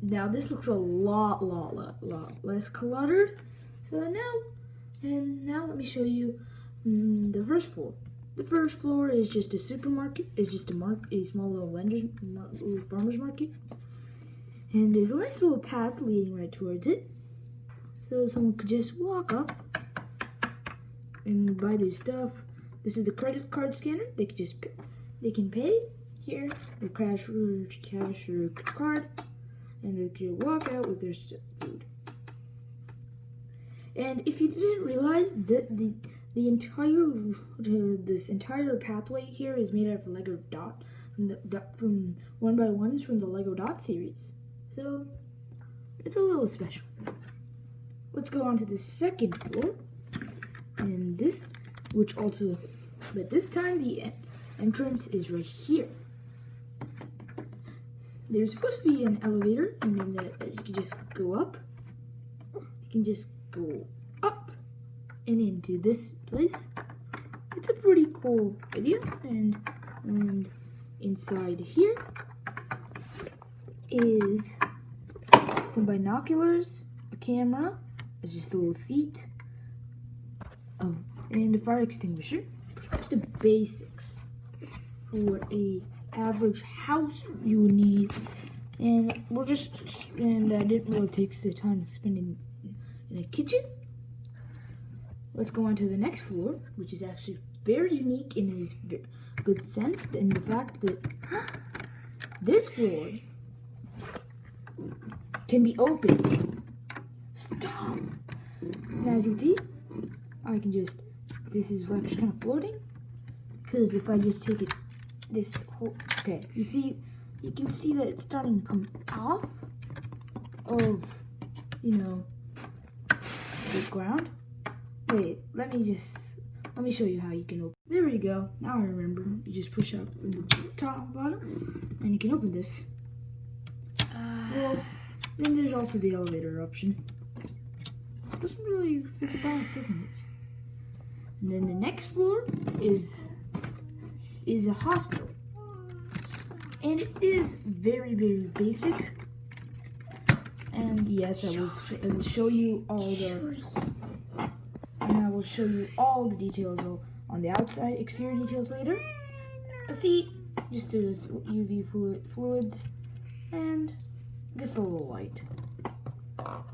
Now this looks a lot less cluttered. So now let me show you the first floor. The first floor is just a supermarket. It's just a small little little farmer's market. And there's a nice little path leading right towards it. So someone could just walk up and buy their stuff. This is the credit card scanner. They can pay here, the cash or card, and they can walk out with their food. And if you didn't realize that this entire pathway here is made out of Lego dot from 1x1s from the Lego dot series. So it's a little special. Let's go on to the second floor, and but this time the entrance is right here. There's supposed to be an elevator, and then you can just go up. You can just go up and into this place. It's a pretty cool idea, and inside here is some binoculars, a camera, there's just a little seat, and a fire extinguisher. The basics for what a average house you would need, and I didn't really take the time to spend in a kitchen. Let's go on to the next floor, which is actually very unique in his good sense, in the fact that this floor can be opened. Stop! And as you can see, I can just, this is like kind of floating, because if I just take it, this whole, okay, you can see that it's starting to come off of, the ground. Wait, let me show you how you can open. There we go. Now I remember. You just push up from the top, bottom, and you can open this. Well, then there's also the elevator option. It doesn't really fit about, doesn't it? And then the next floor is a hospital, and it is very basic. And yes, I will show you all the details on the outside, exterior details later. A seat, just the UV fluids, and just a little light.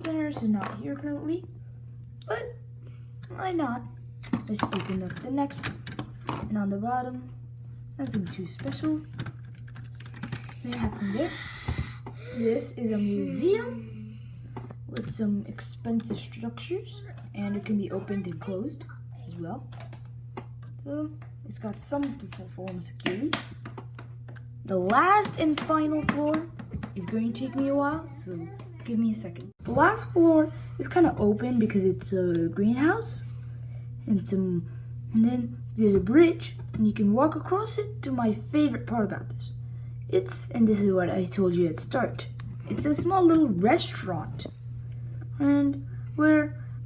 The nurse is not here currently, but why not? Let's open up the next one. And on the bottom, nothing too special. What happened there? This is a museum with some expensive structures, and it can be opened and closed as well. So it's got some form of security. The last and final floor is going to take me a while, so give me a second. The last floor is kind of open because it's a greenhouse, and then there's a bridge, and you can walk across it to my favorite part about this. And this is what I told you at start. It's a small little restaurant, and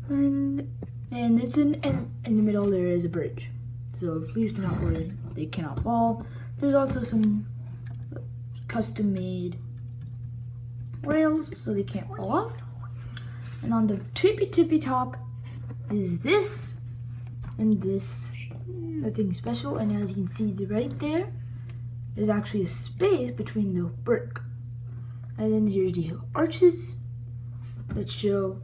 it's in the middle there is a bridge. So please do not worry, they cannot fall. There's also some custom-made rails so they can't fall off. And on the tippy top is this and this. Nothing special. And as you can see right there, there's actually a space between the brick. And then here's the arches that show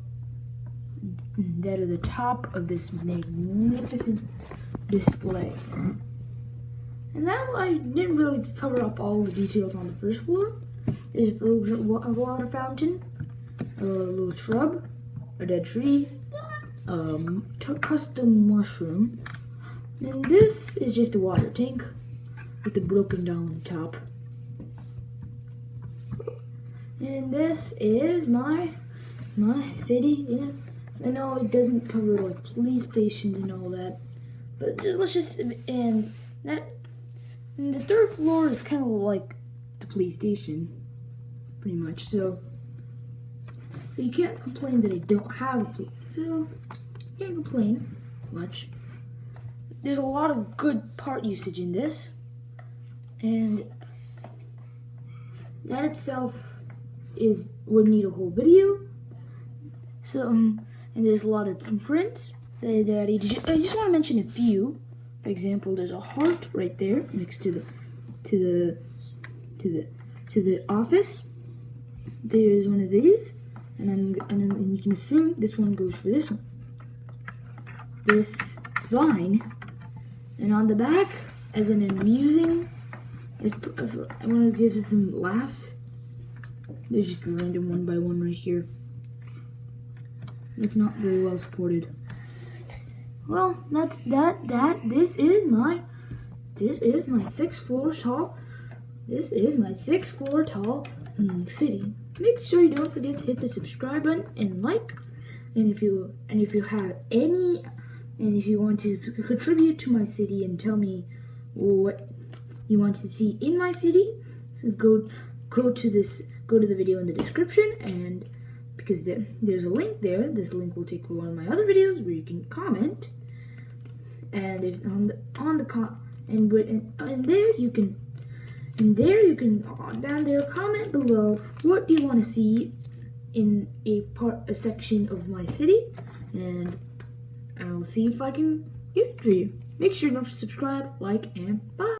that are the top of this magnificent display. And now I didn't really cover up all the details on the first floor. There's a water fountain, a little shrub, a dead tree, custom mushroom, and this is just a water tank with a broken down top. And this is my city. Yeah, I know it doesn't cover like police stations and all that, but let's just and the third floor is kind of like the police station, pretty much. So you can't complain that I don't have a police. So you can't complain much. There's a lot of good part usage in this, and that itself would need a whole video. So and there's a lot of prints that I just want to mention a few. For example, there's a heart right there next to the office. There's one of these, and you can assume this one goes for this one. This vine, and on the back, as an amusing, I want to give you some laughs. There's just a random one by one right here. It's not very well supported. Well, that's that. This is my 6th floor tall. This is my 6th floor tall city. Make sure you don't forget to hit the subscribe button and like. And if you want to contribute to my city and tell me what you want to see in my city, so go to the video in the description, and because there's a link there. This link will take you to one of my other videos where you can comment, and if down there comment below what do you want to see in a section of my city, and I'll see if I can get it for you. Make sure to subscribe, like, and bye.